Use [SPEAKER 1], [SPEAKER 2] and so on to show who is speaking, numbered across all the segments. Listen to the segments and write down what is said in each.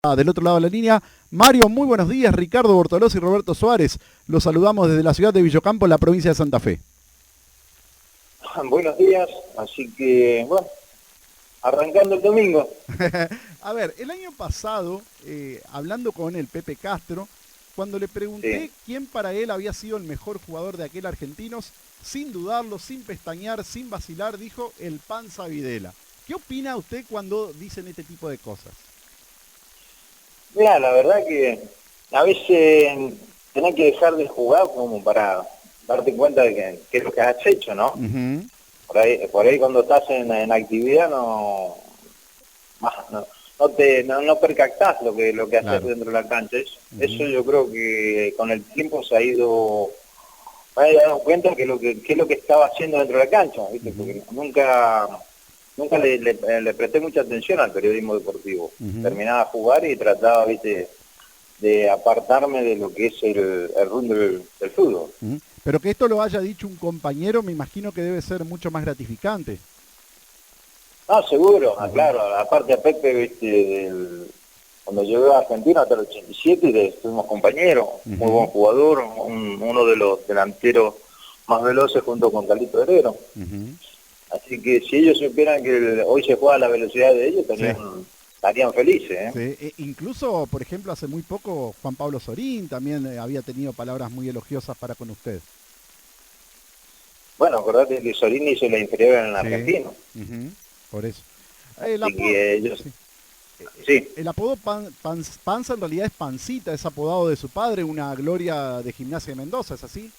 [SPEAKER 1] Del otro lado de la línea, Mario, muy buenos días. Ricardo Bortolós y Roberto Suárez. Los saludamos desde la ciudad de Villocampo, en la provincia de Santa Fe.
[SPEAKER 2] Buenos días, así que, bueno, arrancando el domingo.
[SPEAKER 1] A ver, el año pasado, hablando con el Pepe Castro, cuando le pregunté
[SPEAKER 2] Sí.
[SPEAKER 1] quién para él había sido el mejor jugador de aquel Argentinos, sin dudarlo, sin pestañear, sin vacilar, dijo el Panza Videla. ¿Qué opina usted cuando dicen este tipo de cosas?
[SPEAKER 2] Mira, la verdad que a veces tenés que dejar de jugar como para darte cuenta de qué es lo que has hecho, ¿no?
[SPEAKER 1] Ujú.
[SPEAKER 2] Por ahí cuando estás en actividad no percatás lo que haces
[SPEAKER 1] Claro.
[SPEAKER 2] dentro de la cancha. Eso
[SPEAKER 1] Ujú.
[SPEAKER 2] yo creo que con el tiempo me he dado cuenta qué es lo que estaba haciendo dentro de la cancha, ¿viste?
[SPEAKER 1] Ujú.
[SPEAKER 2] Porque nunca le presté mucha atención al periodismo deportivo.
[SPEAKER 1] Ujú.
[SPEAKER 2] Terminaba a jugar y trataba, ¿viste?, de apartarme de lo que es el rumbo del fútbol.
[SPEAKER 1] Ujú. Pero que esto lo haya dicho un compañero, me imagino que debe ser mucho más gratificante.
[SPEAKER 2] No, seguro,
[SPEAKER 1] Ujú.
[SPEAKER 2] claro, aparte a Pepe, ¿viste?, cuando llegué a Argentina hasta el 87, fuimos compañeros, muy buen
[SPEAKER 1] Ujú.
[SPEAKER 2] jugador, uno de los delanteros más veloces junto con Carlito Herrero.
[SPEAKER 1] Ujú.
[SPEAKER 2] Así que si ellos supieran que hoy se juega a la velocidad de ellos,
[SPEAKER 1] Sí,
[SPEAKER 2] estarían felices, ¿eh?
[SPEAKER 1] sí. Incluso, por ejemplo, hace muy poco Juan Pablo Sorín también había tenido palabras muy elogiosas para con usted.
[SPEAKER 2] Bueno, acordate que Sorini hizo la inferior en el
[SPEAKER 1] Sí.
[SPEAKER 2] argentino.
[SPEAKER 1] Ujú. Por eso. El
[SPEAKER 2] Así
[SPEAKER 1] apodo,
[SPEAKER 2] que ellos,
[SPEAKER 1] sí.
[SPEAKER 2] sí,
[SPEAKER 1] El apodo Panza en realidad es Pancita, es apodado de su padre, una gloria de Gimnasia de Mendoza, ¿es así?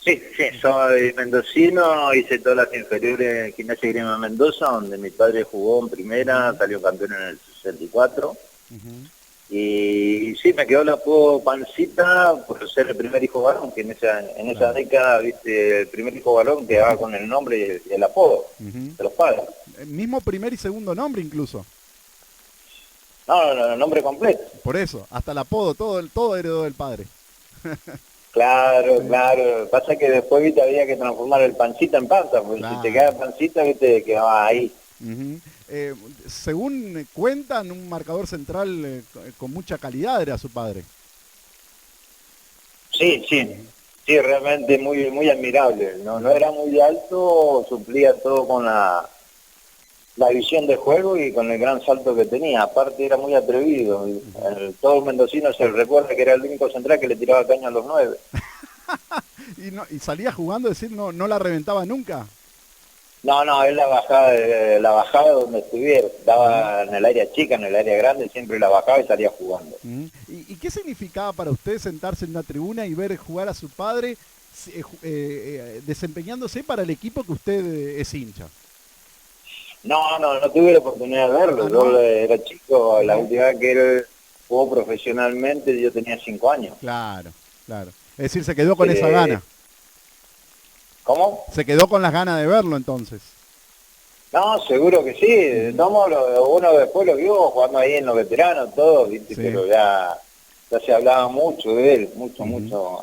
[SPEAKER 2] sí,
[SPEAKER 1] Ujú.
[SPEAKER 2] soy mendocino, hice todas las inferiores en Gimnasia y Grima de Mendoza, donde mi padre jugó en primera,
[SPEAKER 1] Ujú.
[SPEAKER 2] salió campeón en el 64.
[SPEAKER 1] Ujú.
[SPEAKER 2] Y sí, me quedó el apodo Pancita por ser el primer hijo varón, que en esa
[SPEAKER 1] Claro.
[SPEAKER 2] década, viste, el primer hijo varón quedaba con el nombre y el apodo
[SPEAKER 1] Ujú.
[SPEAKER 2] de los padres.
[SPEAKER 1] Mismo primer y segundo nombre incluso.
[SPEAKER 2] No, no, el nombre completo.
[SPEAKER 1] Por eso, hasta el apodo, todo heredó del padre.
[SPEAKER 2] Claro,
[SPEAKER 1] Sí,
[SPEAKER 2] claro. Pasa que después, viste, había que transformar el Pancita en Panza, porque si te
[SPEAKER 1] claro.
[SPEAKER 2] queda Pancita, viste, quedaba ahí.
[SPEAKER 1] Ujú. Según cuentan, un marcador central con mucha calidad era su padre.
[SPEAKER 2] Sí, sí,
[SPEAKER 1] Ujú.
[SPEAKER 2] sí, realmente muy, muy admirable. No
[SPEAKER 1] Ujú.
[SPEAKER 2] era muy alto, suplía todo con la visión de juego y con el gran salto que tenía. Aparte era muy atrevido.
[SPEAKER 1] Ujú.
[SPEAKER 2] Todo el mendocino se recuerda que era el único central que le tiraba caña a los 9.
[SPEAKER 1] Y salía jugando, es decir, no la reventaba nunca.
[SPEAKER 2] No, no, es la bajada donde estuviera.
[SPEAKER 1] Ujú.
[SPEAKER 2] Estaba en el área chica, en el área grande, siempre la bajaba y salía jugando.
[SPEAKER 1] Ujú. ¿Y qué significaba para usted sentarse en una tribuna y ver jugar a su padre desempeñándose para el equipo que usted es hincha?
[SPEAKER 2] No tuve la oportunidad de verlo.
[SPEAKER 1] Ah,
[SPEAKER 2] Yo
[SPEAKER 1] ¿no?
[SPEAKER 2] era chico, la
[SPEAKER 1] Ujú.
[SPEAKER 2] última vez que él jugó profesionalmente yo tenía 5 años.
[SPEAKER 1] Claro, claro. Es decir, se quedó con esa
[SPEAKER 2] Eh,
[SPEAKER 1] gana.
[SPEAKER 2] ¿Cómo?
[SPEAKER 1] Se quedó con las ganas de verlo entonces.
[SPEAKER 2] No, seguro que sí. De
[SPEAKER 1] Ujú.
[SPEAKER 2] todos modos, uno después lo vio jugando ahí en los veteranos, todo, ¿viste?
[SPEAKER 1] Sí.
[SPEAKER 2] Pero ya se hablaba mucho de él, mucho,
[SPEAKER 1] Ujú.
[SPEAKER 2] mucho.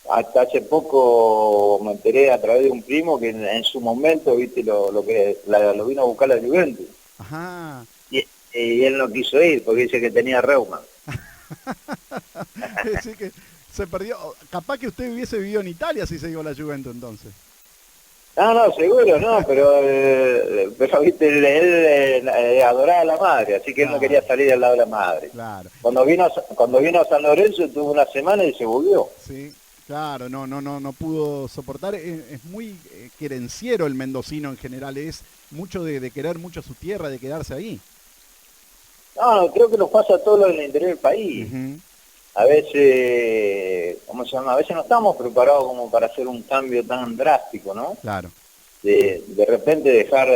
[SPEAKER 2] Hasta hace poco me enteré a través de un primo que en su momento, ¿viste? Lo vino a buscar la Juventus.
[SPEAKER 1] Ajá.
[SPEAKER 2] Y él no quiso ir porque dice que tenía reuma.
[SPEAKER 1] Es decir que se perdió. Capaz que usted hubiese vivido en Italia si se iba a la Juventus entonces.
[SPEAKER 2] No, seguro, no, pero viste, él adoraba a la madre, así que él no quería
[SPEAKER 1] Claro,
[SPEAKER 2] salir al lado de la madre.
[SPEAKER 1] claro.
[SPEAKER 2] Cuando vino a San Lorenzo tuvo una semana y se volvió.
[SPEAKER 1] Sí, claro, no pudo soportar. Es muy querenciero el mendocino en general, es mucho de querer mucho su tierra, de quedarse ahí.
[SPEAKER 2] No, creo que nos pasa a todos los del interior del país.
[SPEAKER 1] Ujú.
[SPEAKER 2] A veces, ¿cómo se llama? A veces no estamos preparados como para hacer un cambio tan drástico, ¿no?
[SPEAKER 1] Claro.
[SPEAKER 2] De repente dejar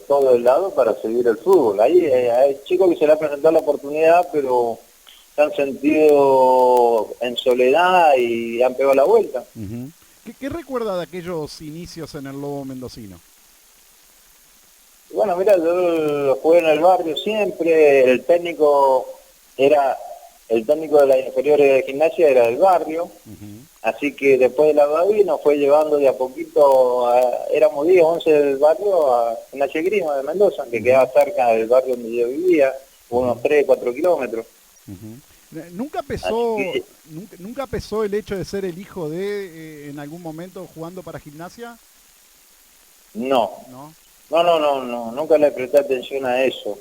[SPEAKER 2] todo de lado para seguir el fútbol. Ahí
[SPEAKER 1] Ujú.
[SPEAKER 2] hay chicos que se les ha presentado la oportunidad, pero se han sentido en soledad y han pegado la vuelta.
[SPEAKER 1] Ujú. ¿Qué recuerda de aquellos inicios en el Lobo Mendocino?
[SPEAKER 2] Y bueno, mira, yo jugué en el barrio siempre, era, el técnico de las inferiores de gimnasia era del barrio,
[SPEAKER 1] Ujú.
[SPEAKER 2] así que después de la Babi nos fue llevando de a poquito, éramos 10, 11 del barrio a Gimnasia y Grima de Mendoza, que
[SPEAKER 1] Ujú.
[SPEAKER 2] quedaba cerca del barrio donde yo vivía. unos 3, 4 kilómetros.
[SPEAKER 1] ¿Nunca pesó, nunca pesó el hecho de ser el hijo de en algún momento jugando para Gimnasia?
[SPEAKER 2] No,
[SPEAKER 1] ¿No?
[SPEAKER 2] no, nunca le presté atención a eso.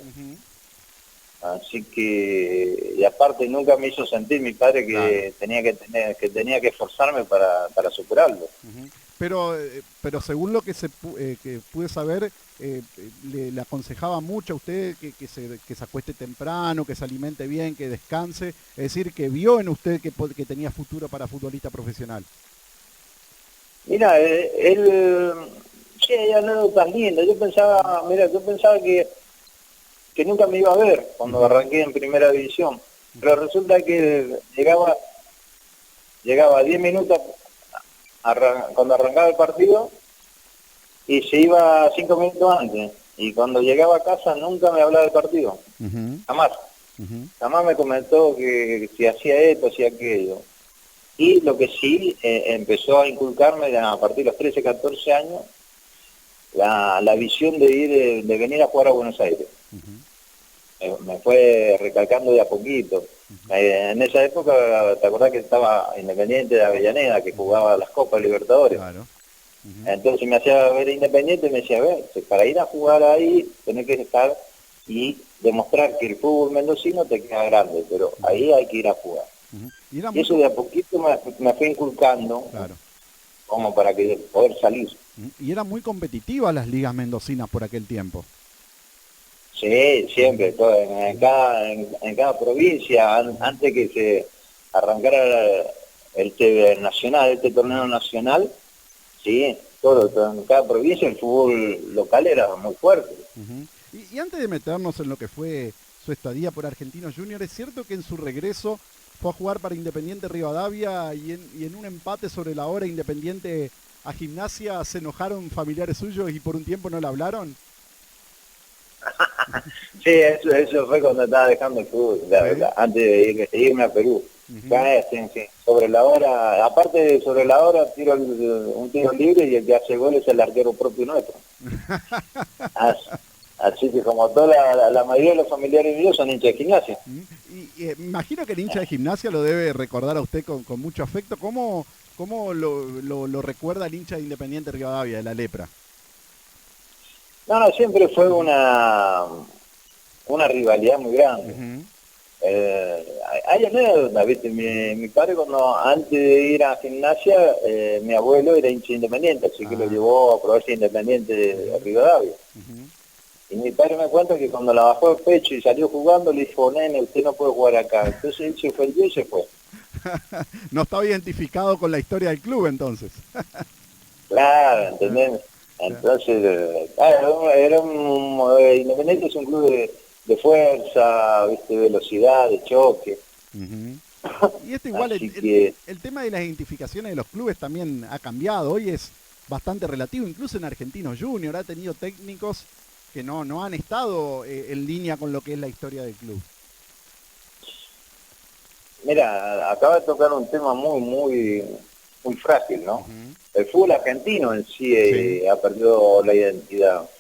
[SPEAKER 2] Así que, y aparte nunca me hizo sentir mi padre que
[SPEAKER 1] Claro.
[SPEAKER 2] tenía que esforzarme para superarlo.
[SPEAKER 1] Pero según lo que que pude saber, le aconsejaba mucho a usted que se acueste temprano, que se alimente bien, que descanse. Es decir, que vio en usted que tenía futuro para futbolista profesional.
[SPEAKER 2] Mira, él, sí, hay anécdotas lindas. Yo pensaba que nunca me iba a ver cuando arranqué en primera división. Pero resulta que llegaba 10 minutos cuando arrancaba el partido y se iba 5 minutos antes. Y cuando llegaba a casa nunca me hablaba del partido. Jamás. Jamás me comentó que si hacía esto, hacía aquello. Y lo que sí empezó a inculcarme a partir de los 13, 14 años, la visión de venir a jugar a Buenos Aires. Me fue recalcando de a poquito. En esa época, ¿te acordás que estaba Independiente de Avellaneda, que jugaba las Copas Libertadores?
[SPEAKER 1] Claro.
[SPEAKER 2] Entonces me hacía ver Independiente y me decía, a ver, para ir a jugar ahí tenés que estar y demostrar que el fútbol mendocino te queda grande, pero ahí hay que ir a jugar. Y eso de a poquito me fue inculcando,
[SPEAKER 1] claro,
[SPEAKER 2] como para poder salir.
[SPEAKER 1] Y eran muy competitivas las ligas mendocinas por aquel tiempo.
[SPEAKER 2] Sí, siempre, en cada provincia, antes que se arrancara este torneo nacional, sí, en cada provincia el fútbol local era muy fuerte.
[SPEAKER 1] Y antes de meternos en lo que fue su estadía por Argentinos Juniors, ¿es cierto que en su regreso fue a jugar para Independiente Rivadavia y en un empate sobre la hora Independiente a Gimnasia se enojaron familiares suyos y por un tiempo no le hablaron?
[SPEAKER 2] Sí, eso fue cuando estaba dejando el fútbol, la verdad, antes de irme a Perú. Sí. Sobre la hora, aparte sobre la hora, un tiro libre y el que hace gol es el arquero propio nuestro. Así que como toda la mayoría de los familiares míos son hinchas de Gimnasia.
[SPEAKER 1] Y imagino que el hincha de Gimnasia lo debe recordar a usted con mucho afecto. ¿Cómo lo recuerda el hincha de Independiente Rivadavia, de la Lepra?
[SPEAKER 2] No, siempre fue una rivalidad muy grande. Hay anécdotas, ¿viste? Mi padre antes de ir a Gimnasia, mi abuelo era hincha Independiente, así que lo llevó a probarse Independiente de Rivadavia. Y mi padre me cuenta que cuando la bajó el pecho y salió jugando, le dijo, nene, usted no puede jugar acá. Entonces él se ofendió y se fue.
[SPEAKER 1] No estaba identificado con la historia del club entonces.
[SPEAKER 2] Claro, ¿entendés? Entonces, Independiente es un club de fuerza, ¿viste? Velocidad, de choque.
[SPEAKER 1] Y esto igual, el tema de las identificaciones de los clubes también ha cambiado. Hoy es bastante relativo, incluso en Argentinos Juniors ha tenido técnicos que no han estado en línea con lo que es la historia del club.
[SPEAKER 2] Mira, acaba de tocar un tema muy frágil, ¿no? El fútbol argentino en sí, ha perdido la identidad.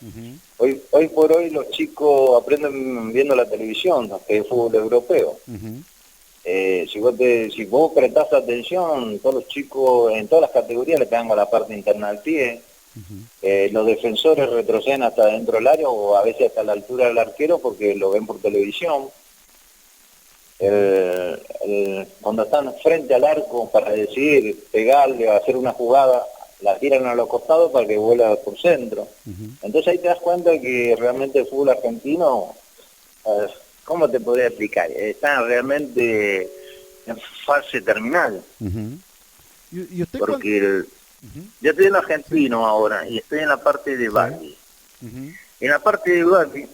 [SPEAKER 2] Hoy por hoy los chicos aprenden viendo la televisión, que es fútbol europeo. Si vos prestás atención, todos los chicos en todas las categorías le pegan a la parte interna del pie. Los defensores retroceden hasta dentro del área o a veces hasta la altura del arquero porque lo ven por televisión. Cuando están frente al arco para decidir pegarle o hacer una jugada, la tiran a los costados para que vuela por centro. Entonces ahí te das cuenta que realmente el fútbol argentino, ¿cómo te podría explicar? Está realmente en fase terminal.
[SPEAKER 1] ¿Y usted
[SPEAKER 2] porque yo estoy en argentino ahora y estoy en la parte de Bali. En la parte de Bali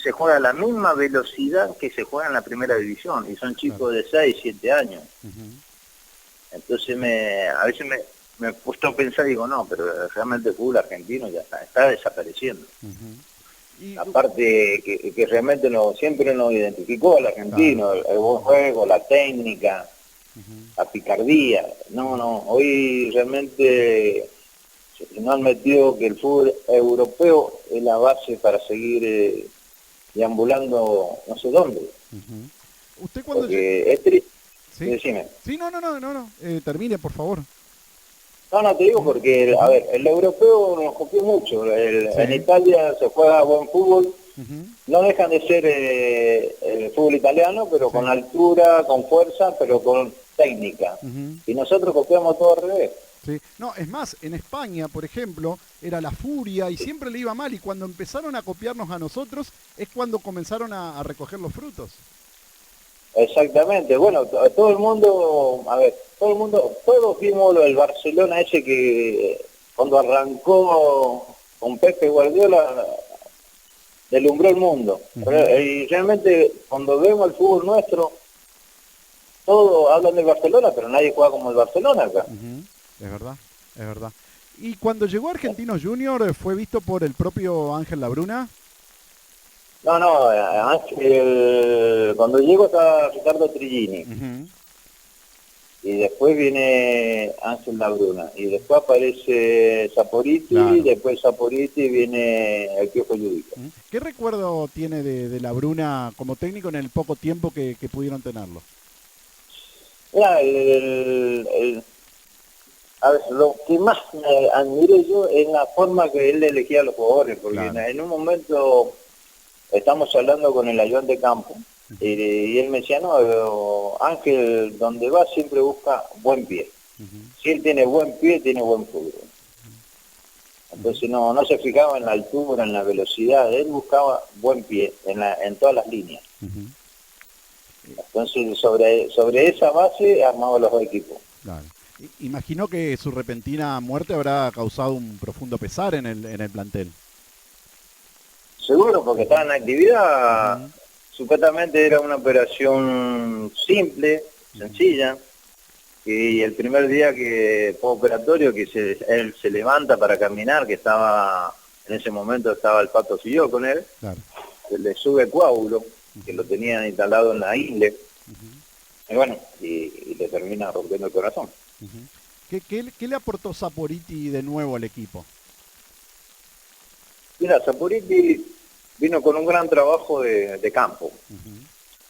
[SPEAKER 2] se juega a la misma velocidad que se juega en la primera división y son chicos de 6, 7 años. Entonces a veces me he puesto a pensar y digo, no, pero realmente el fútbol argentino ya está desapareciendo. Aparte que realmente siempre nos identificó al argentino, el buen juego, la técnica, la picardía. Hoy realmente no han metido que el fútbol europeo es la base para seguir deambulando no sé dónde.
[SPEAKER 1] Usted cuando...
[SPEAKER 2] Porque es triste.
[SPEAKER 1] ¿Sí?
[SPEAKER 2] Decime.
[SPEAKER 1] Sí, no. Termine, por favor.
[SPEAKER 2] No, te digo porque, a ver, el europeo nos copió mucho. En Italia se juega buen fútbol. No dejan de ser el fútbol italiano, pero con altura, con fuerza, pero con técnica. Y nosotros copiamos todo al revés.
[SPEAKER 1] Sí. No, es más, en España, por ejemplo, era la furia y siempre le iba mal. Y cuando empezaron a copiarnos a nosotros, es cuando comenzaron a recoger los frutos.
[SPEAKER 2] Exactamente, bueno, todo el mundo, a ver, todos vimos el Barcelona ese que cuando arrancó con Pepe Guardiola deslumbró el mundo. Y realmente cuando vemos el fútbol nuestro, todos hablan del Barcelona, pero nadie juega como el Barcelona acá.
[SPEAKER 1] Es verdad. Y cuando llegó Argentinos Junior, ¿fue visto por el propio Ángel Labruna?
[SPEAKER 2] No, Ángel, cuando llego está Ricardo Trigini. Y después viene Ángel Labruna. Y después aparece Saporiti, y después Saporiti viene el Piojo Judica.
[SPEAKER 1] ¿Qué recuerdo tiene de Labruna como técnico en el poco tiempo que pudieron tenerlo?
[SPEAKER 2] Mira, a ver, lo que más me admiré yo es la forma que él elegía a los jugadores, porque en un momento estamos hablando con el ayudante de campo, y él me decía, no, Ángel, donde va siempre busca buen pie. Si él tiene buen pie, tiene buen fútbol. Entonces no se fijaba en la altura, en la velocidad, él buscaba buen pie en todas las líneas. Entonces sobre esa base armaba los dos equipos.
[SPEAKER 1] Claro. Imagino que su repentina muerte habrá causado un profundo pesar en el plantel.
[SPEAKER 2] Seguro, porque estaba en actividad. Supuestamente era una operación simple, sencilla, y el primer día que postoperatorio que él se levanta para caminar, que estaba, en ese momento estaba el Pato Silló con él, le sube coágulo, que lo tenían instalado en la ingle, y bueno, y le termina rompiendo el corazón.
[SPEAKER 1] ¿Qué le aportó Saporiti de nuevo al equipo?
[SPEAKER 2] Mira, Saporiti vino con un gran trabajo de campo.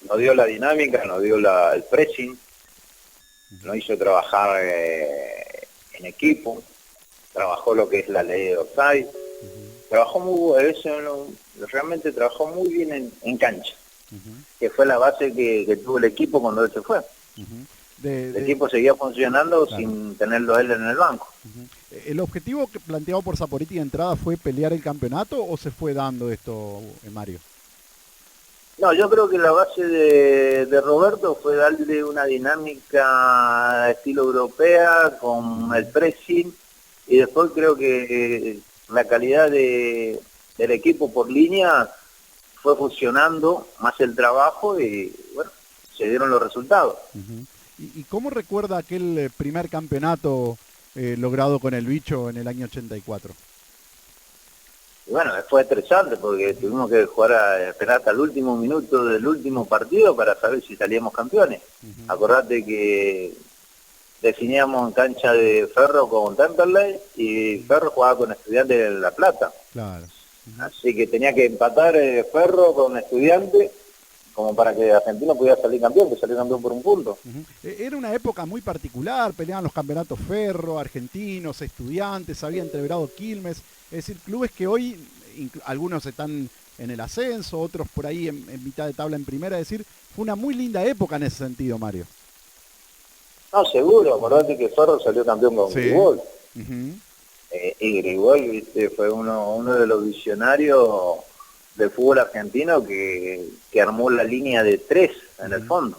[SPEAKER 2] Nos dio la dinámica, nos dio el pressing, nos hizo trabajar en equipo, trabajó lo que es la ley de offside, realmente trabajó muy bien en cancha, que fue la base que tuvo el equipo cuando él se fue. El equipo seguía funcionando sin tenerlo él en el banco.
[SPEAKER 1] ¿El objetivo que planteado por Saporiti de entrada fue pelear el campeonato o se fue dando esto, Mario?
[SPEAKER 2] No, yo creo que la base de Roberto fue darle una dinámica estilo europea con el pressing, y después creo que la calidad del equipo por línea fue fusionando más el trabajo y bueno, se dieron los resultados.
[SPEAKER 1] ¿Y cómo recuerda aquel primer campeonato logrado con el Bicho en el año 84?
[SPEAKER 2] Y bueno, fue estresante porque tuvimos que esperar hasta el último minuto del último partido para saber si salíamos campeones. Acordate que definíamos en cancha de Ferro con Temperley y Ferro jugaba con Estudiantes de La Plata.
[SPEAKER 1] Claro.
[SPEAKER 2] Así que tenía que empatar Ferro con Estudiantes como para que Argentino pudiera salir campeón, que salió campeón por un punto.
[SPEAKER 1] Era una época muy particular, peleaban los campeonatos Ferro, Argentinos, Estudiantes, había entreverado Quilmes, es decir, clubes que hoy, algunos están en el ascenso, otros por ahí en mitad de tabla en primera, es decir, fue una muy linda época en ese sentido, Mario.
[SPEAKER 2] No, seguro, acordate que Ferro salió campeón con Grigol. Y Grigol, viste, fue uno de los visionarios del fútbol argentino que armó la línea de 3 en el fondo,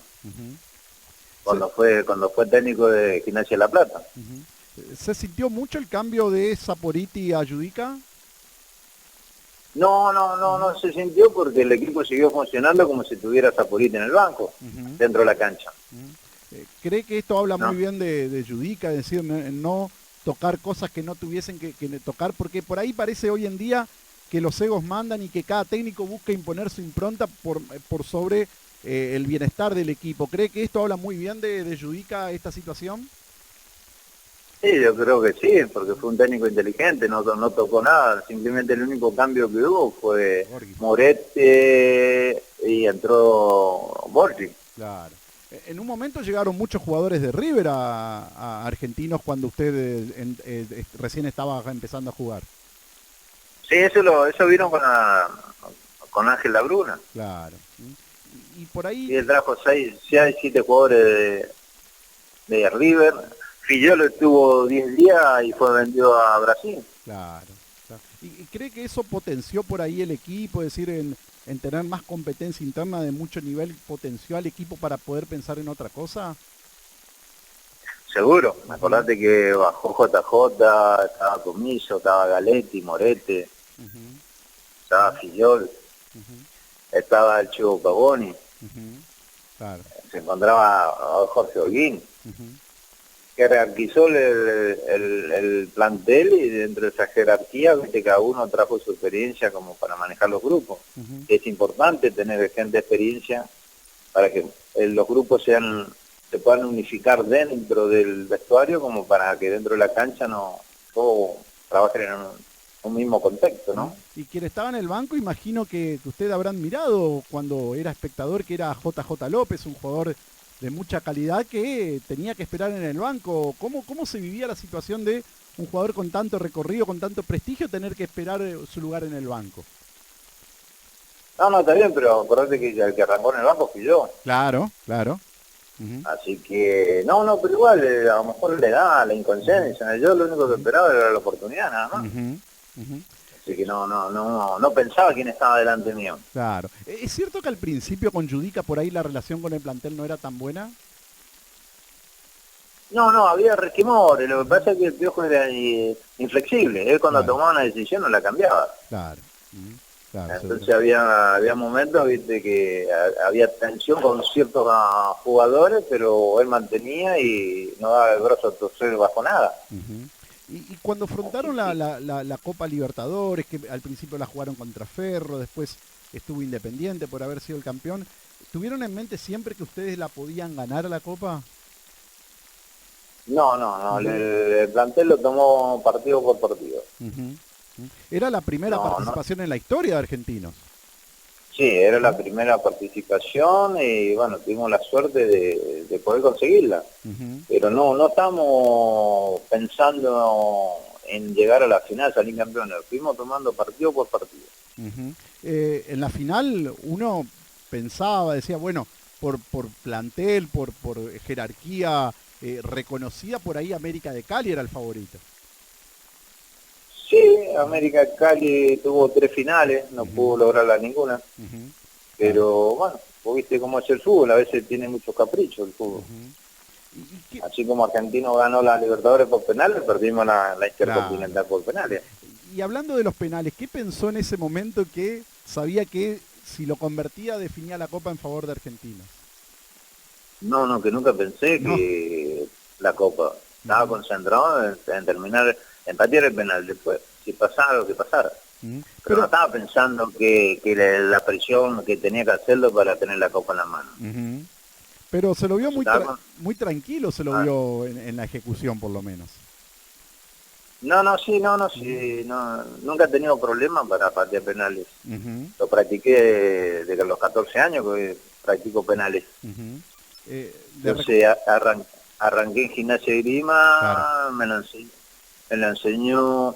[SPEAKER 2] cuando fue técnico de Gimnasia de La Plata.
[SPEAKER 1] ¿Se sintió mucho el cambio de Saporiti a Judica?
[SPEAKER 2] No se sintió porque el equipo siguió funcionando como si tuviera Saporiti en el banco, dentro de la cancha.
[SPEAKER 1] ¿Cree que esto habla muy bien de Judica, es decir, no tocar cosas que no tuviesen que tocar? Porque por ahí parece hoy en día que los egos mandan y que cada técnico busca imponer su impronta por sobre el bienestar del equipo. ¿Cree que esto habla muy bien de Judica esta situación?
[SPEAKER 2] Sí, yo creo que sí, porque fue un técnico inteligente, no tocó nada, simplemente el único cambio que hubo fue
[SPEAKER 1] Borghi.
[SPEAKER 2] Moretti y entró Borgi.
[SPEAKER 1] Claro. En un momento llegaron muchos jugadores de River a argentinos cuando usted recién estaba empezando a jugar.
[SPEAKER 2] Sí, eso vino con Ángel Labruna.
[SPEAKER 1] Claro. Y por ahí...
[SPEAKER 2] Y él trajo 7 jugadores de River. Fillolo estuvo 10 días y fue vendido a Brasil.
[SPEAKER 1] Claro. ¿Y cree que eso potenció por ahí el equipo? Es decir, en tener más competencia interna de mucho nivel, potenció al equipo para poder pensar en otra cosa.
[SPEAKER 2] Seguro. Acordate que bajó JJ, estaba Comiso, estaba Galetti, Morete, estaba Fillol, estaba el Chivo Pavoni,
[SPEAKER 1] Claro.
[SPEAKER 2] se encontraba Jorge Holguín, que jerarquizó el plantel, y dentro de esa jerarquía, viste, cada uno trajo su experiencia como para manejar los grupos. Es importante tener gente de experiencia para que los grupos se puedan unificar dentro del vestuario, como para que dentro de la cancha todos trabajen en un mismo contexto, ¿no?
[SPEAKER 1] Y quien estaba en el banco, imagino que usted habrán mirado cuando era espectador, que era JJ López, un jugador de mucha calidad que tenía que esperar en el banco. ¿Cómo se vivía la situación de un jugador con tanto recorrido, con tanto prestigio, tener que esperar su lugar en el banco?
[SPEAKER 2] No, está bien, pero acordate que el que arrancó en el banco fui yo.
[SPEAKER 1] Claro.
[SPEAKER 2] Así que, pero igual, a lo mejor la edad, la inconsciencia, yo lo único que esperaba era la oportunidad, nada más. Así que no pensaba quién estaba delante mío.
[SPEAKER 1] Claro. ¿Es cierto que al principio con Judica por ahí la relación con el plantel no era tan buena?
[SPEAKER 2] No, había resquemores, lo que pasa es que el Piojo era inflexible, él cuando tomaba una decisión no la cambiaba.
[SPEAKER 1] Claro.
[SPEAKER 2] Entonces había momentos, viste, que había tensión con ciertos jugadores, pero él mantenía y no daba el brazo a torcer bajo nada.
[SPEAKER 1] Y cuando afrontaron la Copa Libertadores, que al principio la jugaron contra Ferro, después estuvo Independiente por haber sido el campeón, ¿tuvieron en mente siempre que ustedes la podían ganar a la Copa?
[SPEAKER 2] No, el plantel lo tomó partido por partido.
[SPEAKER 1] Era la primera participación en la historia de Argentinos.
[SPEAKER 2] Sí, era la primera participación y bueno, tuvimos la suerte de poder conseguirla. Pero no estamos pensando en llegar a la final, salir campeones. Fuimos tomando partido por partido.
[SPEAKER 1] En la final uno pensaba, decía, bueno, por plantel, por jerarquía reconocida, por ahí América de Cali era el favorito.
[SPEAKER 2] Sí, América de Cali tuvo 3 finales, no pudo lograrla ninguna. Pero bueno, vos viste cómo es el fútbol, a veces tiene muchos caprichos el fútbol. Así como Argentino ganó la Libertadores por penales, perdimos la Intercontinental por penales.
[SPEAKER 1] Y hablando de los penales, ¿qué pensó en ese momento que sabía que si lo convertía definía la Copa en favor de Argentinos?
[SPEAKER 2] No, que nunca pensé que la Copa. Estaba concentrado en terminar, en patear el penal después, si pasara lo que pasara. Pero no estaba pensando que la presión que tenía que hacerlo para tener la Copa en la mano.
[SPEAKER 1] Pero se lo vio muy tranquilo, se lo vio en la ejecución por lo menos.
[SPEAKER 2] Sí, nunca he tenido problemas para patear penales. Lo practiqué desde los 14 años que practico penales. Entonces arranqué en Gimnasia de Grima, me lo enseñó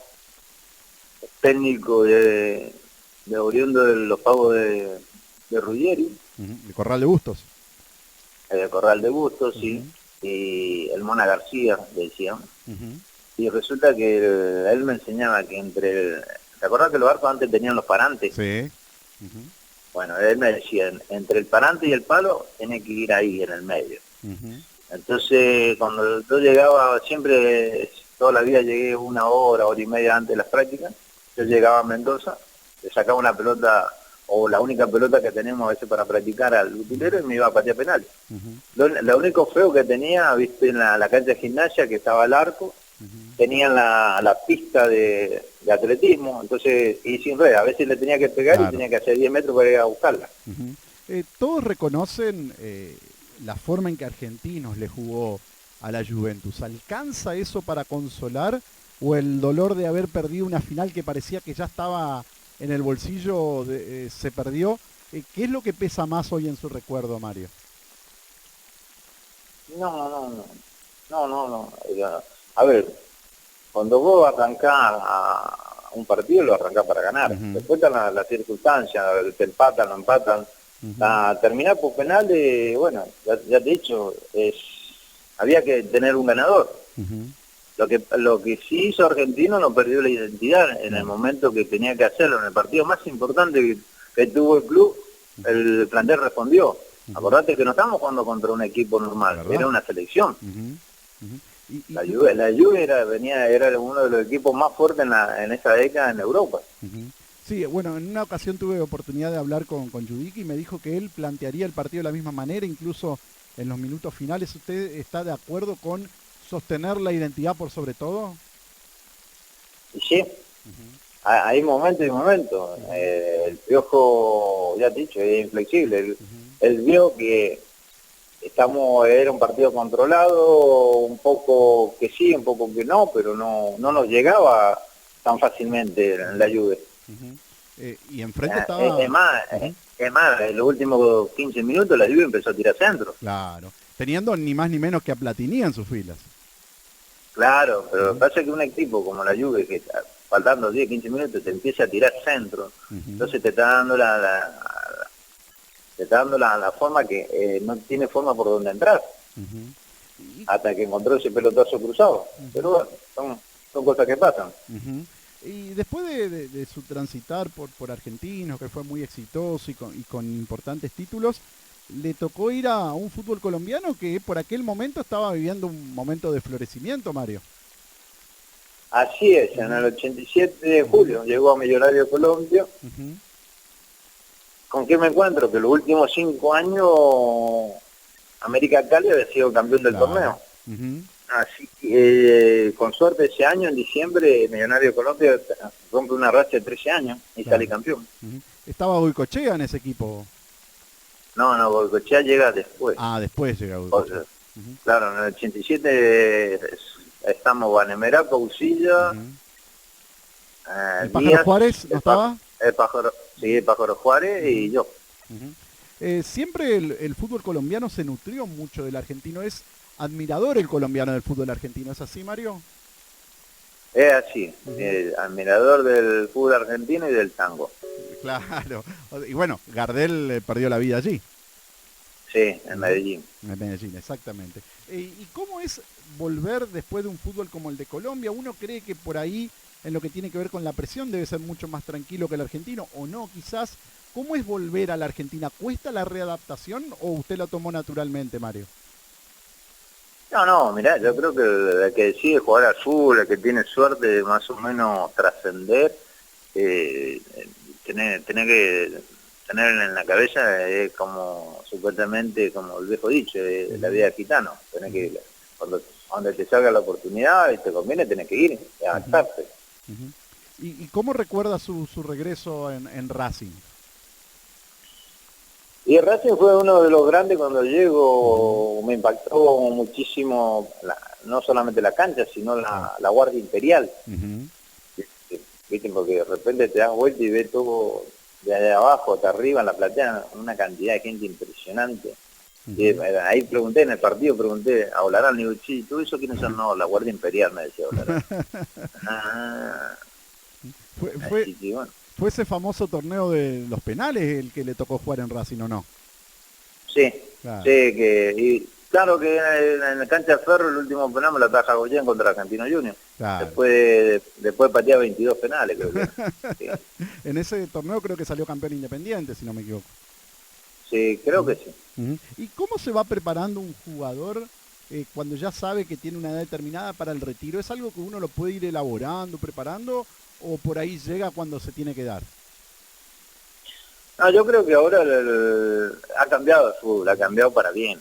[SPEAKER 2] técnico de oriundo de los pagos de Ruggeri.
[SPEAKER 1] El Corral de Bustos.
[SPEAKER 2] El Corral de Bustos, sí. Y el Mona García, decían. Y resulta que él me enseñaba que ¿te acordás que los barcos antes tenían los parantes?
[SPEAKER 1] Sí.
[SPEAKER 2] Bueno, él me decía, entre el parante y el palo, tenés que ir ahí, en el medio. Entonces, cuando yo llegaba, siempre, toda la vida llegué 1 hora, hora y media antes de las prácticas, yo llegaba a Mendoza, le sacaba una pelota, o la única pelota que tenemos a veces para practicar al utilero, y me iba a patear penales. Lo único feo que tenía, viste, en la cancha de gimnasia, que estaba el arco, tenían la pista de atletismo, entonces, y sin red, a veces le tenía que pegar y tenía que hacer 10 metros para ir a buscarla.
[SPEAKER 1] Todos reconocen la forma en que Argentinos le jugó a la Juventus. ¿Alcanza eso para consolar o el dolor de haber perdido una final que parecía que ya estaba en el bolsillo se perdió? ¿Qué es lo que pesa más hoy en su recuerdo, Mario?
[SPEAKER 2] No. A ver, cuando vos arrancás a un partido, lo arrancás para ganar. Después están las circunstancias, te empatan, no empatan. Terminar por penales, bueno, ya te he dicho, había que tener un ganador. Lo que sí hizo Argentino, no perdió la identidad en el momento que tenía que hacerlo. En el partido más importante que tuvo el club, el plantel respondió. Acordate que no estamos jugando contra un equipo normal, era una selección. La Juve era uno de los equipos más fuertes en esa década en Europa.
[SPEAKER 1] Sí, bueno, en una ocasión tuve oportunidad de hablar con Giudici y me dijo que él plantearía el partido de la misma manera, incluso en los minutos finales. ¿Usted está de acuerdo con sostener la identidad por sobre todo?
[SPEAKER 2] Sí, hay momentos y momentos. El Piojo, ya te he dicho, es inflexible. Él vio que era un partido controlado, un poco que sí, un poco que no, pero no nos llegaba tan fácilmente en la Juve.
[SPEAKER 1] Y enfrente estaba...
[SPEAKER 2] Es más, en los últimos 15 minutos la Juve empezó a tirar centro.
[SPEAKER 1] Claro, teniendo ni más ni menos que a Platini en sus filas.
[SPEAKER 2] Claro, pero pasa que un equipo como la Juve, que faltando 10, 15 minutos, te empieza a tirar centro, entonces te está dando la forma que no tiene forma por donde entrar, hasta que encontró ese pelotazo cruzado. Pero bueno, son cosas que pasan.
[SPEAKER 1] Y después de su transitar por Argentinos, que fue muy exitoso y con importantes títulos, le tocó ir a un fútbol colombiano que por aquel momento estaba viviendo un momento de florecimiento, Mario.
[SPEAKER 2] Así es, en el 87 de julio llegó a Millonario de Colombia. ¿Con qué me encuentro? Que los últimos 5 años América Cali había sido campeón del torneo. Así que con suerte ese año, en diciembre, Millonario de Colombia rompe una racha de 13 años y sale campeón.
[SPEAKER 1] ¿Estaba Goicoechea en ese equipo?
[SPEAKER 2] No, Goicoechea llega después.
[SPEAKER 1] Después llega Goicoechea.
[SPEAKER 2] Claro, en el 87 estamos Vanemera, Pausilla,
[SPEAKER 1] ¿El Pájaro Juárez no estaba?
[SPEAKER 2] El Pájaro Juárez y yo.
[SPEAKER 1] Siempre el fútbol colombiano se nutrió mucho del argentino. Es admirador el colombiano del fútbol argentino. ¿Es así, Mario?
[SPEAKER 2] Es así, admirador del fútbol argentino y del tango.
[SPEAKER 1] Claro. Y bueno, Gardel perdió la vida allí.
[SPEAKER 2] Sí, en Medellín.
[SPEAKER 1] En Medellín, exactamente. ¿Y cómo es volver después de un fútbol como el de Colombia? Uno cree que por ahí, en lo que tiene que ver con la presión, debe ser mucho más tranquilo que el argentino, o no, quizás. ¿Cómo es volver a la Argentina? ¿Cuesta la readaptación o usted lo tomó naturalmente, Mario?
[SPEAKER 2] No, mirá, yo creo que el que decide jugar al fútbol, el que tiene suerte de más o menos trascender, tener que tener en la cabeza es como, supuestamente, como el viejo dicho, la vida de gitano. Tenés que, cuando te salga la oportunidad y te conviene, tenés que ir y adaptarte.
[SPEAKER 1] ¿Y cómo recuerda su regreso en Racing?
[SPEAKER 2] Y Racing fue uno de los grandes cuando llego, me impactó muchísimo, no solamente la cancha, sino la Guardia Imperial. ¿Viste? Porque de repente te das vuelta y ves todo de allá abajo hasta arriba en la platea, una cantidad de gente impresionante. Y ahí pregunté en el partido, a Olarán, le digo, sí, ¿tú eso quiénes son? No, la Guardia Imperial, me decía Olarán.
[SPEAKER 1] ¿Fue ese famoso torneo de los penales el que le tocó jugar en Racing o no?
[SPEAKER 2] Sí, claro. Sí, claro que en la cancha de Ferro el último penal me lo ataja Goyen contra Argentino Junior. Claro. Después patea 22 penales, creo que. Sí.
[SPEAKER 1] En ese torneo creo que salió campeón Independiente, si no me equivoco.
[SPEAKER 2] Sí, creo que sí.
[SPEAKER 1] ¿Y cómo se va preparando un jugador cuando ya sabe que tiene una edad determinada para el retiro? ¿Es algo que uno lo puede ir elaborando, preparando, o por ahí llega cuando se tiene que dar?
[SPEAKER 2] No, yo creo que ahora ha cambiado el fútbol, ha cambiado para bien.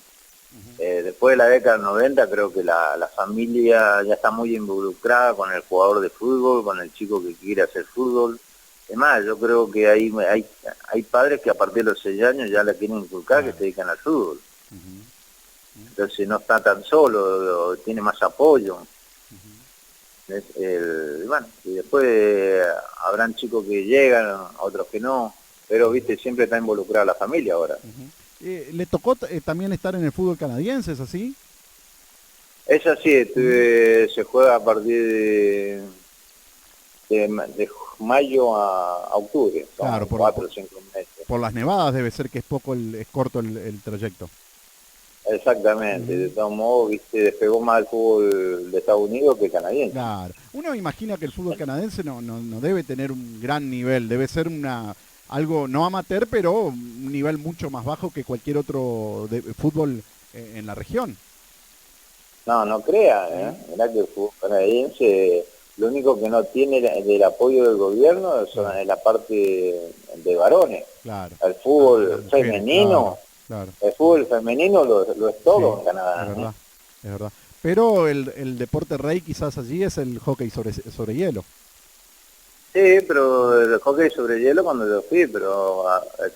[SPEAKER 2] Después de la década del 90 creo que la familia ya está muy involucrada con el jugador de fútbol, con el chico que quiere hacer fútbol. Es más, yo creo que hay padres que a partir de los 6 años ya le quieren inculcar que se dedican al fútbol. entonces no está tan solo, tiene más apoyo. Bueno, y después habrán chicos que llegan, otros que no, pero viste, siempre está involucrada la familia ahora.
[SPEAKER 1] ¿Le tocó también estar en el fútbol canadiense, es así?
[SPEAKER 2] Es así, se juega a partir de mayo a octubre, son
[SPEAKER 1] claro,
[SPEAKER 2] 4 o 5 meses.
[SPEAKER 1] Por las nevadas debe ser que es es corto el trayecto.
[SPEAKER 2] Exactamente, de todos modos, viste, despegó más el fútbol de Estados Unidos que el canadiense.
[SPEAKER 1] Claro, uno imagina que el fútbol canadiense no debe tener un gran nivel, debe ser algo no amateur, pero un nivel mucho más bajo que cualquier otro fútbol en la región.
[SPEAKER 2] No crea, mirá que el fútbol canadiense, lo único que no tiene del apoyo del gobierno es la parte de varones.
[SPEAKER 1] Claro.
[SPEAKER 2] El fútbol femenino.
[SPEAKER 1] Claro.
[SPEAKER 2] El fútbol femenino lo es todo en Canadá.
[SPEAKER 1] Es verdad, es verdad. Pero el deporte rey quizás allí es el hockey sobre hielo.
[SPEAKER 2] Sí, pero el hockey sobre hielo cuando yo fui, pero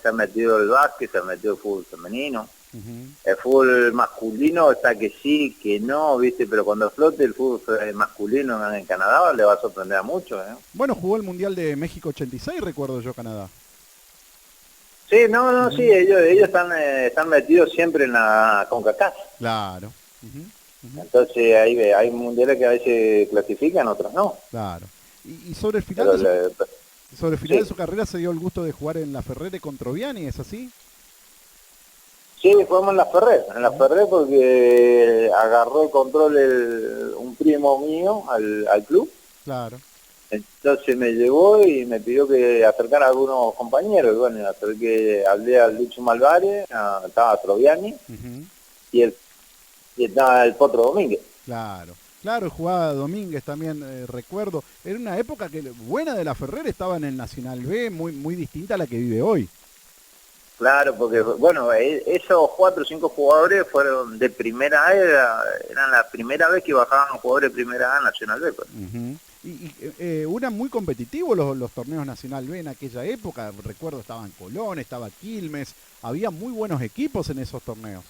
[SPEAKER 2] se ha metido el básquet, se ha metido el fútbol femenino. El fútbol masculino está que sí, que no, viste, pero cuando flote el fútbol masculino en Canadá le va a sorprender a muchos.
[SPEAKER 1] Bueno, jugó el Mundial de México 86, recuerdo yo, Canadá.
[SPEAKER 2] Sí, sí, ellos están metidos siempre en la CONCACAF.
[SPEAKER 1] Claro.
[SPEAKER 2] Entonces hay mundiales que a veces clasifican, otros no.
[SPEAKER 1] Claro. Y sobre el final, de su carrera se dio el gusto de jugar en la Ferrere con Troviani, ¿es así?
[SPEAKER 2] Sí, jugamos en la Ferrere porque agarró el control un primo mío al club.
[SPEAKER 1] Claro.
[SPEAKER 2] Entonces me llevó y me pidió que acercara a algunos compañeros. Y bueno, hablé a Lucho Malvares, estaba Troviani, y estaba el Potro Domínguez.
[SPEAKER 1] Claro, jugaba Domínguez también, recuerdo. Era una época buena de la Ferrere, estaba en el Nacional B, muy distinta a la que vive hoy.
[SPEAKER 2] Claro, porque bueno, esos 4 o 5 jugadores fueron de primera A, eran la primera vez que bajaban jugadores de primera A a Nacional B. Pues.
[SPEAKER 1] Y eran muy competitivos los torneos Nacional B en aquella época. Recuerdo estaban Colón, estaba Quilmes, había muy buenos equipos en esos torneos.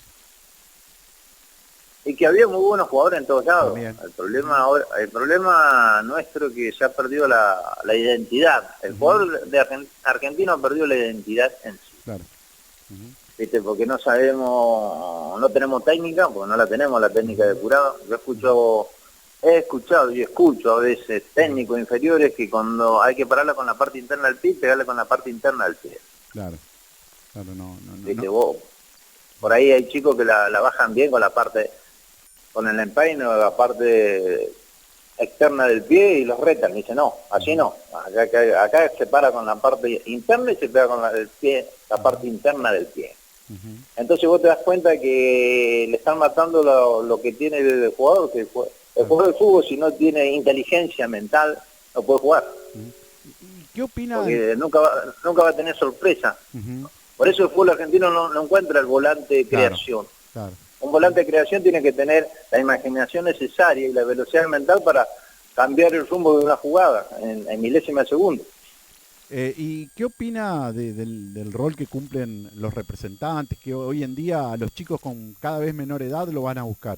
[SPEAKER 2] Y que había muy buenos jugadores en todos lados.
[SPEAKER 1] También.
[SPEAKER 2] El problema nuestro es que se ha perdido la identidad. El jugador argentino ha perdido la identidad en sí.
[SPEAKER 1] Claro.
[SPEAKER 2] ¿Viste? Porque no sabemos, no tenemos técnica, porque no la tenemos, la técnica depurada. He escuchado y escucho a veces técnicos inferiores que cuando hay que pararla con la parte interna del pie, pegarle con la parte interna del pie.
[SPEAKER 1] Claro, no.
[SPEAKER 2] ¿Viste? Vos, por ahí hay chicos que la bajan bien con el empeine o la parte externa del pie y los retan. Dicen, no, así no. Acá se para con la parte interna y se pega con la parte interna del pie. Entonces vos te das cuenta que le están matando lo que tiene el jugador, que el jugador de fútbol, si no tiene inteligencia mental, no puede jugar.
[SPEAKER 1] ¿Qué opina?
[SPEAKER 2] Porque nunca va a tener sorpresa. Por eso el fútbol argentino no encuentra el volante de creación.
[SPEAKER 1] Claro.
[SPEAKER 2] Un volante de creación tiene que tener la imaginación necesaria y la velocidad mental para cambiar el rumbo de una jugada en milésima de segundo.
[SPEAKER 1] ¿Y qué opina del rol que cumplen los representantes, que hoy en día a los chicos con cada vez menor edad lo van a buscar?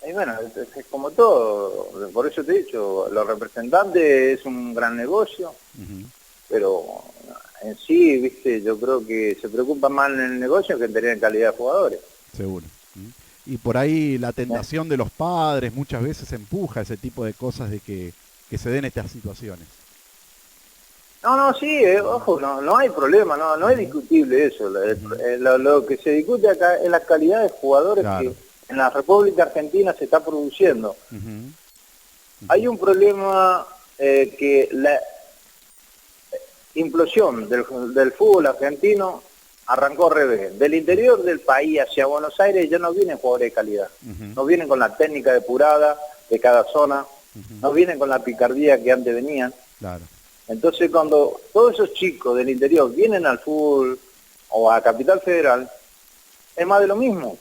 [SPEAKER 2] Y bueno, es como todo, por eso te he dicho, los representantes es un gran negocio, pero en sí, viste, yo creo que se preocupan más en el negocio que en tener calidad de jugadores.
[SPEAKER 1] Seguro. Y por ahí la tentación de los padres muchas veces empuja ese tipo de cosas de que se den estas situaciones.
[SPEAKER 2] Sí, ojo, no hay problema, no es discutible eso. Lo que se discute acá es la calidad de jugadores que en la República Argentina se está produciendo. Hay un problema que la implosión del fútbol argentino arrancó al revés. Del interior del país hacia Buenos Aires ya no vienen jugadores de calidad. No vienen con la técnica depurada de cada zona, no vienen con la picardía que antes venían.
[SPEAKER 1] Claro.
[SPEAKER 2] Entonces cuando todos esos chicos del interior vienen al fútbol o a Capital Federal, es más de lo mismo.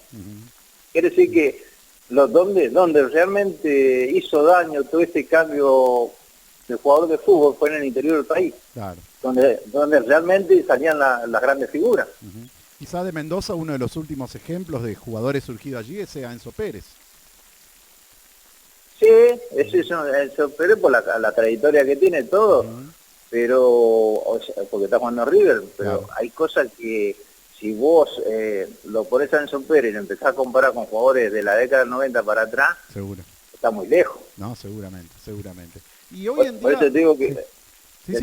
[SPEAKER 2] Quiere decir que donde realmente hizo daño todo este cambio de jugador de fútbol fue en el interior del país,
[SPEAKER 1] claro.
[SPEAKER 2] donde realmente salían las grandes figuras.
[SPEAKER 1] Quizá de Mendoza uno de los últimos ejemplos de jugadores surgidos allí sea Enzo Pérez.
[SPEAKER 2] Sí, eso, pero por la trayectoria que tiene todo, pero, o sea, porque está jugando River, pero
[SPEAKER 1] Claro.
[SPEAKER 2] hay cosas que si vos lo ponés a Enzo Pérez y lo empezás a comparar con jugadores de la década del 90 para atrás,
[SPEAKER 1] Seguro.
[SPEAKER 2] está muy lejos.
[SPEAKER 1] No, seguramente. Y hoy en
[SPEAKER 2] Por
[SPEAKER 1] día...
[SPEAKER 2] eso te digo que...
[SPEAKER 1] Sí,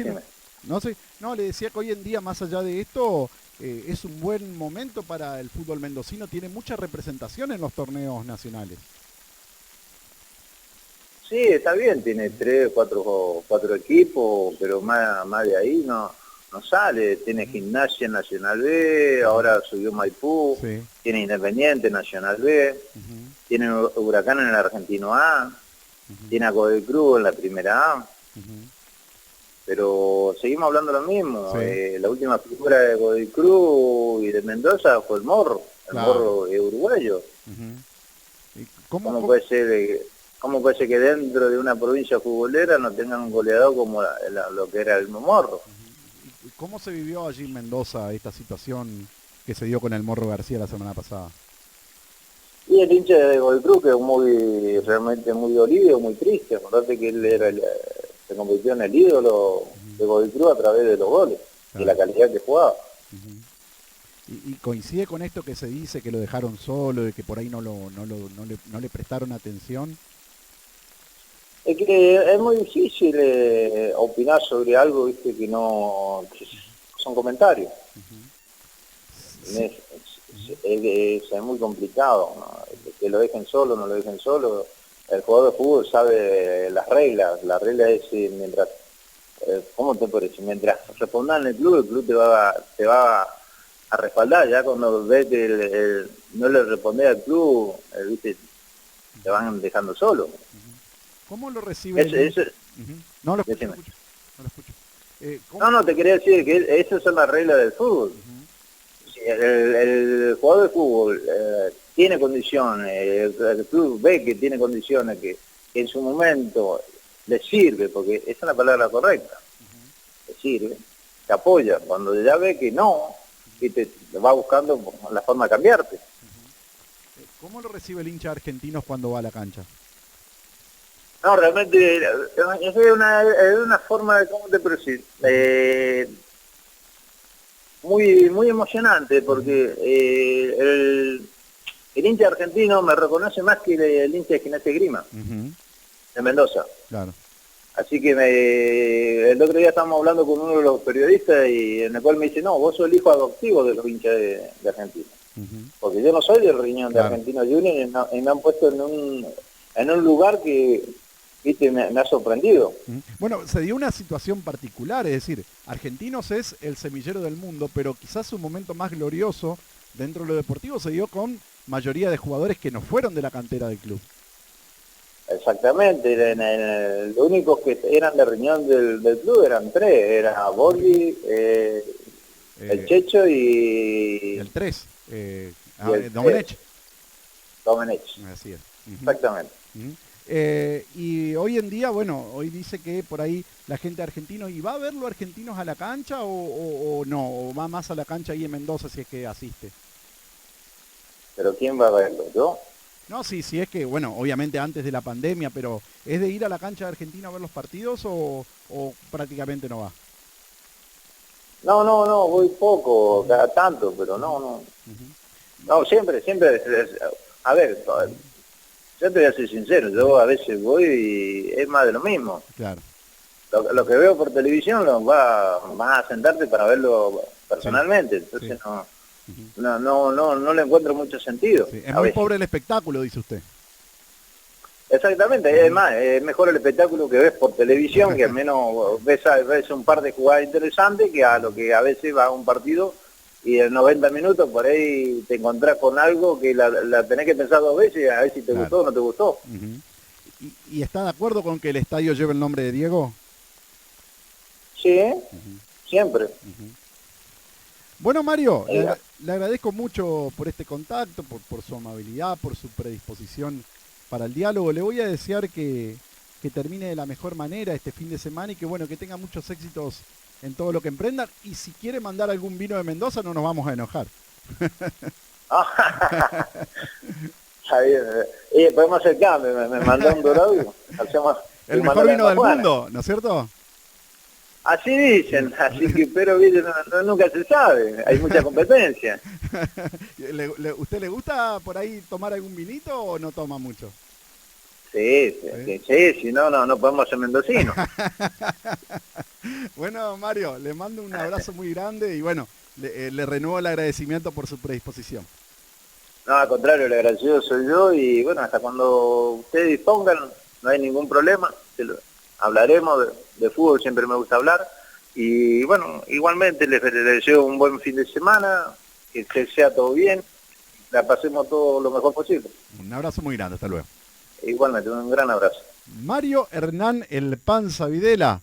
[SPEAKER 1] no, le decía que hoy en día, más allá de esto, es un buen momento para el fútbol mendocino, tiene mucha representación en los torneos nacionales.
[SPEAKER 2] Sí, está bien, tiene 4 equipos, pero más de ahí no sale. Tiene Gimnasia en Nacional B, ahora subió Maipú,
[SPEAKER 1] Sí.
[SPEAKER 2] tiene Independiente Nacional B, tiene Huracán en el Argentino A, tiene a Godoy Cruz en la Primera A. Pero seguimos hablando lo mismo.
[SPEAKER 1] Sí.
[SPEAKER 2] La última figura de Godoy Cruz y de Mendoza fue el Morro. El
[SPEAKER 1] Claro.
[SPEAKER 2] Morro es uruguayo.
[SPEAKER 1] ¿Y
[SPEAKER 2] ¿Cómo puede ser que dentro de una provincia futbolera no tengan un goleador como lo que era el Morro?
[SPEAKER 1] ¿Y cómo se vivió allí en Mendoza esta situación que se dio con el Morro García la semana pasada?
[SPEAKER 2] Y el hincha de Godoy Cruz que es realmente muy dolido, muy triste. Acordate que él era se convirtió en el ídolo de Godoy Cruz a través de los goles, de la calidad que jugaba.
[SPEAKER 1] Y coincide con esto que se dice que lo dejaron solo, de que por ahí no le prestaron atención.
[SPEAKER 2] Es que es muy difícil opinar sobre algo, viste, que son comentarios. Es muy complicado, ¿no? Que lo dejen solo, no lo dejen solo. El jugador de fútbol sabe las reglas. La regla es mientras, ¿cómo te parece? Mientras respondan en el club te va a respaldar. Ya cuando ves que no le responde al club, viste, te van dejando solo.
[SPEAKER 1] ¿Cómo lo recibe? No lo escucho.
[SPEAKER 2] No, te quería decir que esas son las reglas del fútbol. Si el jugador de fútbol tiene condiciones, el club ve que tiene condiciones, que en su momento le sirve, porque esa es la palabra correcta, le sirve, te apoya. Cuando ya ve que no, y te va buscando la forma de cambiarte.
[SPEAKER 1] ¿Cómo lo recibe el hincha argentino cuando va a la cancha?
[SPEAKER 2] No, realmente es una forma de, ¿cómo te puedo decir? Muy emocionante, porque el hincha argentino me reconoce más que el hincha de Gimnasia y Esgrima, de Mendoza.
[SPEAKER 1] Claro.
[SPEAKER 2] Así que el otro día estábamos hablando con uno de los periodistas y en el cual me dice, no, vos sos el hijo adoptivo de los hinchas de Argentina. Porque yo no soy del riñón de Argentino Junior y me han puesto en un lugar que, viste, me ha sorprendido.
[SPEAKER 1] Bueno, se dio una situación particular, es decir, Argentinos es el semillero del mundo, pero quizás su momento más glorioso dentro de lo deportivo se dio con mayoría de jugadores que no fueron de la cantera del club.
[SPEAKER 2] Exactamente, los únicos que eran de riñón del club eran 3, era Borghi, el Checho y...
[SPEAKER 1] El 3, Domenech.
[SPEAKER 2] Domenech.
[SPEAKER 1] Así es.
[SPEAKER 2] Exactamente.
[SPEAKER 1] Y hoy en día, bueno, hoy dice que por ahí la gente argentina, ¿y va a ver los argentinos a la cancha o no? ¿O va más a la cancha ahí en Mendoza si es que asiste?
[SPEAKER 2] ¿Pero quién va a verlo? ¿Yo?
[SPEAKER 1] No, sí, es que, bueno, obviamente antes de la pandemia, pero ¿es de ir a la cancha de Argentina a ver los partidos o prácticamente no va?
[SPEAKER 2] No, voy poco, cada tanto, pero no. No, siempre, a ver, yo te voy a ser sincero, yo a veces voy y es más de lo mismo.
[SPEAKER 1] Claro.
[SPEAKER 2] Lo que veo por televisión vas a sentarte para verlo personalmente, entonces no le encuentro mucho sentido.
[SPEAKER 1] Sí. Es muy pobre el espectáculo, dice usted.
[SPEAKER 2] Exactamente, es más, es mejor el espectáculo que ves por televisión, que al menos ves un par de jugadas interesantes, que a lo que a veces va a un partido y en 90 minutos por ahí te encontrás con algo que la tenés que pensar 2 veces a ver si te gustó o no te gustó.
[SPEAKER 1] ¿Y está de acuerdo con que el estadio lleve el nombre de Diego?
[SPEAKER 2] Sí, siempre.
[SPEAKER 1] Bueno, Mario, le agradezco mucho por este contacto, por su amabilidad, por su predisposición para el diálogo. Le voy a desear que termine de la mejor manera este fin de semana y que, bueno, que tenga muchos éxitos en todo lo que emprenda. Y si quiere mandar algún vino de Mendoza, no nos vamos a enojar.
[SPEAKER 2] Está bien. Podemos hacer cambio, me mandó un dorado. Hacemos,
[SPEAKER 1] el mejor vino del mundo, ¿no es cierto?
[SPEAKER 2] Así dicen, así que, pero nunca se sabe, hay mucha competencia.
[SPEAKER 1] ¿Usted le gusta por ahí tomar algún vinito o no toma mucho?
[SPEAKER 2] Sí, si no, no podemos ser mendocinos.
[SPEAKER 1] Bueno, Mario, le mando un abrazo muy grande y bueno, le renuevo el agradecimiento por su predisposición.
[SPEAKER 2] No, al contrario, el agradecido soy yo y bueno, hasta cuando ustedes dispongan, no hay ningún problema. Hablaremos de fútbol, siempre me gusta hablar. Y bueno, igualmente les deseo un buen fin de semana, que sea todo bien, la pasemos todo lo mejor posible.
[SPEAKER 1] Un abrazo muy grande, hasta luego.
[SPEAKER 2] Igualmente, un gran abrazo.
[SPEAKER 1] Mario Hernán El Panza Videla,